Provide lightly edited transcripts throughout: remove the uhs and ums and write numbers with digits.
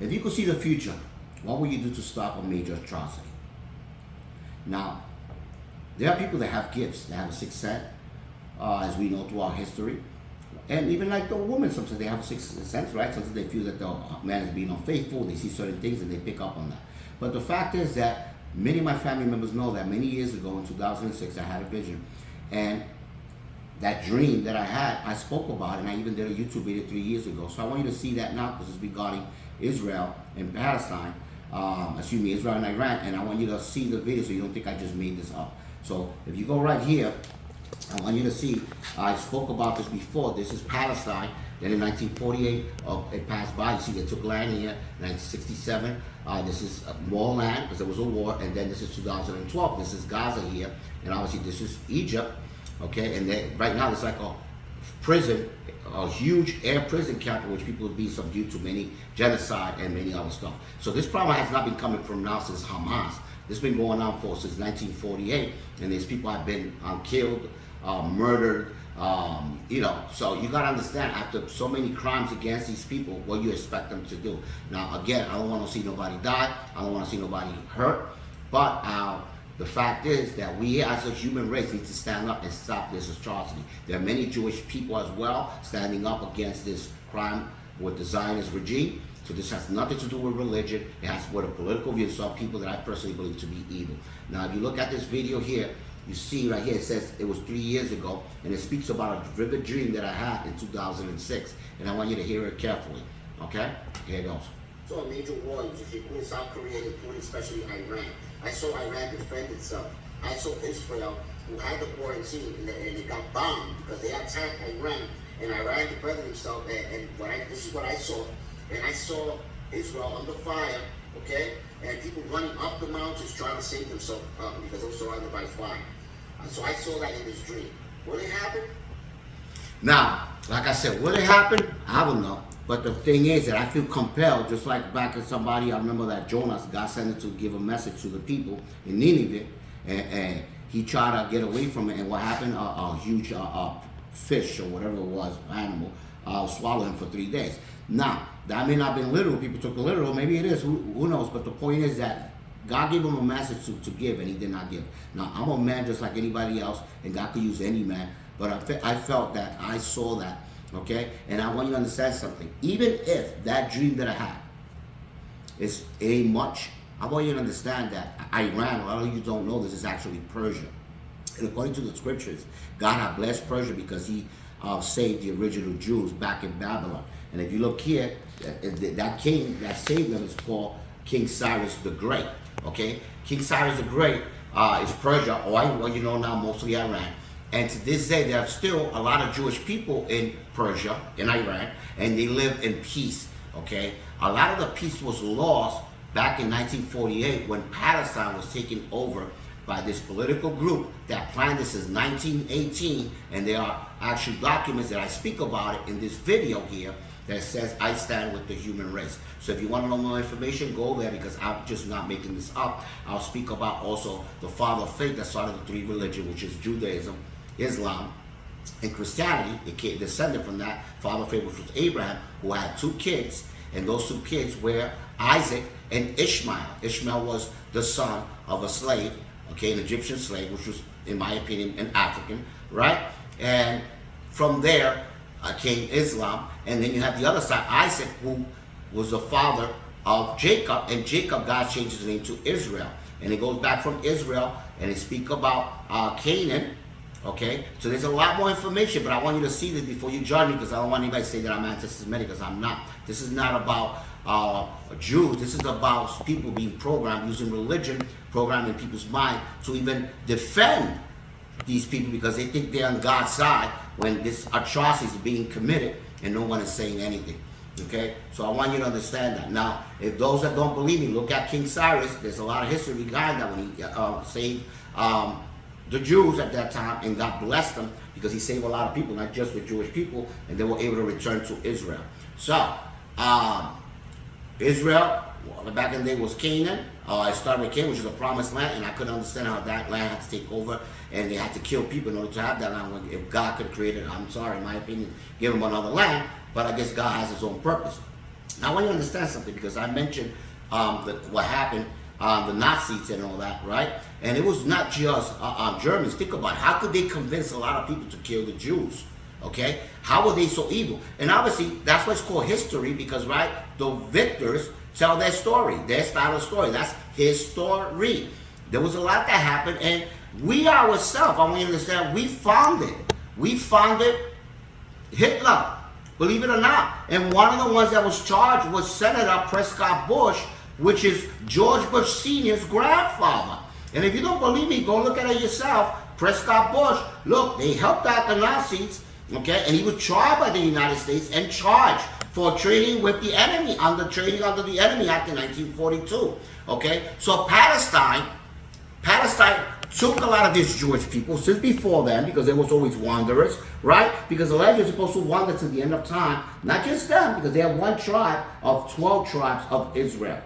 If you could see the future, what would you do to stop a major atrocity? Now, there are people that have gifts, that have a sixth sense, as we know throughout history. And even like the women, sometimes they have a sixth sense, right? Sometimes they feel that the man is being unfaithful, they see certain things and they pick up on that. But the fact is that many of my family members know that many years ago in 2006, I had a vision. And that dream that I had, I spoke about it, and I even did a YouTube video 3 years ago. So I want you to see that now, because it's regarding Israel and Palestine, Israel and Iran, and I want you to see the video so you don't think I just made this up. So if you go right here, I want you to see, I spoke about this before. This is Palestine. Then in 1948, it passed by. You see they took land here. 1967, this is more land because there was a war. And then this is 2012. This is Gaza here. And obviously this is Egypt. Okay, and then right now it's like a prison, a huge air prison camp in which people would be subdued to many genocide and many other stuff. So this problem has not been coming from now since Hamas. This has been going on since 1948, and these people have been killed, murdered, so you got to understand, after so many crimes against these people, what you expect them to do. Now, again, I don't want to see nobody die. I don't want to see nobody hurt. But the fact is that we as a human race need to stand up and stop this atrocity. There are many Jewish people as well standing up against this crime with the Zionist regime. So this has nothing to do with religion. It has to do with a political view. Some people that I personally believe to be evil. Now, if you look at this video here, you see right here, it says it was 3 years ago, and it speaks about a vivid dream that I had in 2006. And I want you to hear it carefully. Okay? Here it goes. So a major war, including South Korea, including especially Iran. I saw Iran defend itself. I saw Israel, who had the quarantine, and it got bombed because they attacked Iran, and Iran defended itself. This is what I saw. And I saw Israel under fire, okay? And people running up the mountains trying to save themselves because they were surrounded by fire. So I saw that in this dream. Will it happen? Now, like I said, will it happen? I don't know. But the thing is that I feel compelled, just like back in somebody, I remember that Jonas, God sent it to give a message to the people in Nineveh, and he tried to get away from it, and what happened? A huge fish or whatever it was, animal, swallowed him for 3 days. Now, that may not have been literal. People took it literal. Maybe it is. Who knows? But the point is that God gave him a message to give, and he did not give. Now, I'm a man just like anybody else, and God could use any man. But I felt that, I saw that, okay? And I want you to understand something. Even if that dream that I had is much, I want you to understand that Iran, a lot of you don't know this, is actually Persia. And according to the scriptures, God had blessed Persia because he saved the original Jews back in Babylon. And if you look here, that king that saved them is called King Cyrus the Great. Okay, King Cyrus the Great is Persia, or what you know now, mostly Iran. And to this day, there are still a lot of Jewish people in Persia, in Iran, and they live in peace. Okay, a lot of the peace was lost back in 1948 when Palestine was taken over by this political group that planned this since 1918, and there are actual documents that I speak about it in this video here that says I stand with the human race. So if you want to know more information, go there, because I'm just not making this up. I'll speak about also the father of faith that started the three religions, which is Judaism, Islam, and Christianity. It came descended from that father of faith, which was Abraham, who had 2 kids, and those 2 kids were Isaac and Ishmael. Ishmael was the son of a slave, okay, an Egyptian slave, which was, in my opinion, an African, right? And from there came Islam, and then you have the other side, Isaac, who was the father of Jacob, and Jacob, God changed his name to Israel, and it goes back from Israel, and they speak about Canaan, okay? So there's a lot more information, but I want you to see this before you judge me, because I don't want anybody to say that I'm anti-Semitic, because I'm not. This is not about Jews. This is about people being programmed, using religion, programming people's mind to even defend these people because they think they're on God's side when this atrocity is being committed and no one is saying anything. Okay? So I want you to understand that. Now, if those that don't believe me, look at King Cyrus. There's a lot of history behind that when he saved the Jews at that time, and God blessed them because he saved a lot of people, not just the Jewish people, and they were able to return to Israel. So, Israel, back in the day, was Canaan. It started with Canaan, which is a promised land, and I couldn't understand how that land had to take over, and they had to kill people in order to have that land. If God could have created, I'm sorry, in my opinion, give them another land, but I guess God has his own purpose. Now I want you to understand something, because I mentioned what happened, the Nazis and all that, right? And it was not just Germans. Think about it. How could they convince a lot of people to kill the Jews? Okay? How were they so evil? And obviously, that's what's called history, because, right, the victors tell their story, their style of story. That's his story. There was a lot that happened, and we ourselves, I want you to understand, we founded Hitler, believe it or not. And one of the ones that was charged was Senator Prescott Bush, which is George Bush Sr.'s grandfather. And if you don't believe me, go look at it yourself. Prescott Bush, look, they helped out the Nazis, okay? And he was tried by the United States and charged for trading with the enemy, trading under the Enemy Act in 1942, okay? So Palestine took a lot of these Jewish people since before then, because there was always wanderers, right? Because the legend is supposed to wander to the end of time. Not just them, because they are one tribe of 12 tribes of Israel,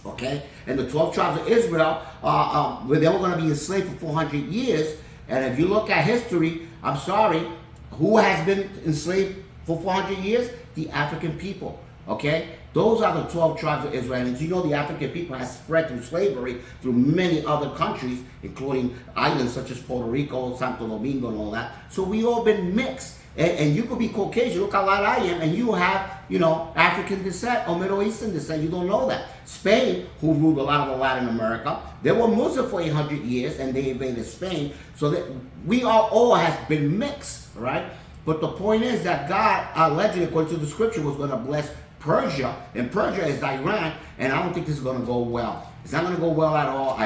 okay? And the 12 tribes of Israel, they were going to be enslaved for 400 years. And if you look at history, I'm sorry, who has been enslaved for 400 years? The African people, okay? Those are the 12 tribes of Israel. And you know, the African people have spread through slavery through many other countries, including islands such as Puerto Rico, Santo Domingo, and all that. So we all been mixed. And you could be Caucasian, look how light I am, and you have, you know, African descent or Middle Eastern descent. You don't know that. Spain, who ruled a lot of the Latin America, they were Muslim for 800 years, and they invaded Spain. So that we all have been mixed, right? But the point is that God, allegedly, according to the scripture, was going to bless Persia, and Persia is Iran, and I don't think this is going to go well. It's not going to go well at all.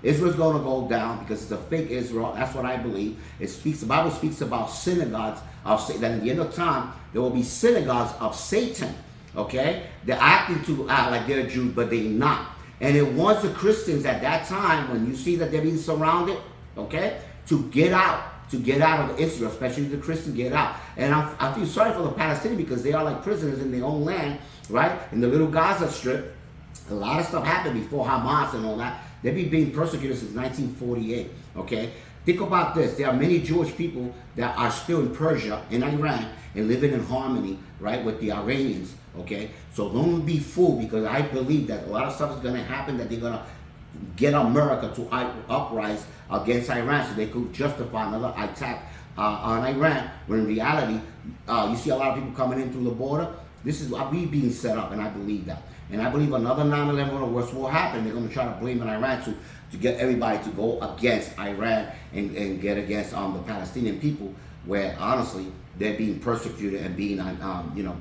Israel's going to go down because it's a fake Israel. That's what I believe. The Bible speaks about synagogues of Satan. That at the end of time, there will be synagogues of Satan. Okay, they're acting to act like they're Jews, but they're not. And it wants the Christians at that time, when you see that they're being surrounded, okay, to get out of Israel, especially the Christians, get out. And I feel sorry for the Palestinians, because they are like prisoners in their own land, right? In the little Gaza Strip, a lot of stuff happened before Hamas and all that. They've been being persecuted since 1948, okay? Think about this. There are many Jewish people that are still in Persia, in Iran, and living in harmony, right, with the Iranians, okay? So don't be fooled, because I believe that a lot of stuff is going to happen, that they're going to get America to uprise against Iran, so they could justify another attack on Iran, when in reality, you see a lot of people coming in through the border. This is what we being set up, and I believe that. And I believe another 9/11 or worse will happen. They're going to try to blame on Iran to get everybody to go against Iran and get against the Palestinian people, where honestly they're being persecuted and being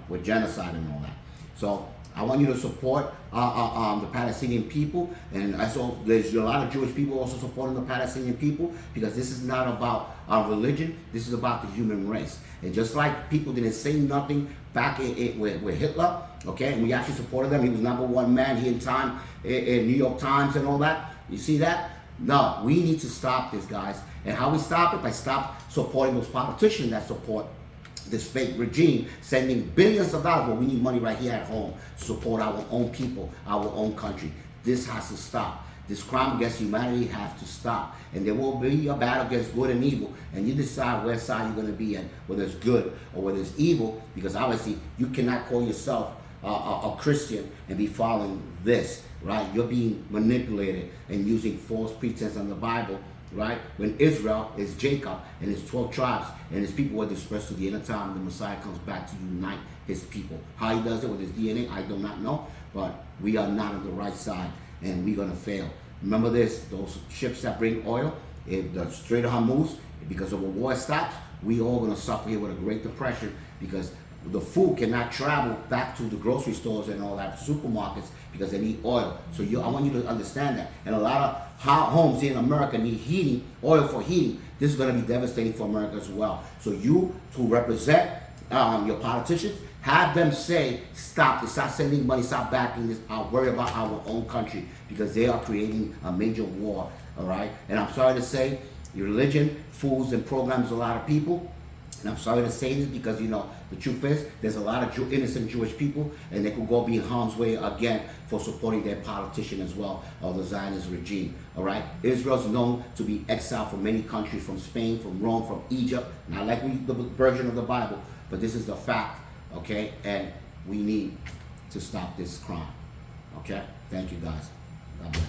with genocide and all that. So I want you to support the Palestinian people, and I saw there's a lot of Jewish people also supporting the Palestinian people, because this is not about religion. This is about the human race. And just like people didn't say nothing back with Hitler, okay, and we actually supported them. He was #1 man here in New York Times and all that. You see that? No, we need to stop this, guys. And how we stop it? By stop supporting those politicians that support this fake regime, sending billions of dollars, but we need money right here at home to support our own people, our own country. This has to stop. This crime against humanity has to stop. And there will be a battle against good and evil, and you decide where side you're going to be in, whether it's good or whether it's evil, because obviously you cannot call yourself a Christian and be following this, right? You're being manipulated and using false pretense on the Bible, right? When Israel is Jacob and his 12 tribes and his people were dispersed to the end of time, the Messiah comes back to unite his people. How he does it with his DNA, I do not know, but we are not on the right side, and we're going to fail. Remember this, those ships that bring oil, if the Strait of Hormuz, because of a war stops, we all going to suffer here with a Great Depression, because the food cannot travel back to the grocery stores and all that, supermarkets, because they need oil. So I want you to understand that. And a lot of homes here in America need heating, oil for heating. This is going to be devastating for America as well. So you, who represent your politicians, have them say, stop this, stop sending money, stop backing this, I'll worry about our own country, because they are creating a major war, all right? And I'm sorry to say, your religion fools and programs a lot of people. And I'm sorry to say this, because, you know, the truth is, there's a lot of innocent Jewish people, and they could go be in harm's way again for supporting their politician as well, or the Zionist regime, all right? Israel's known to be exiled from many countries, from Spain, from Rome, from Egypt. Not like the version of the Bible, but this is the fact, okay? And we need to stop this crime. Okay? Thank you guys. God bless.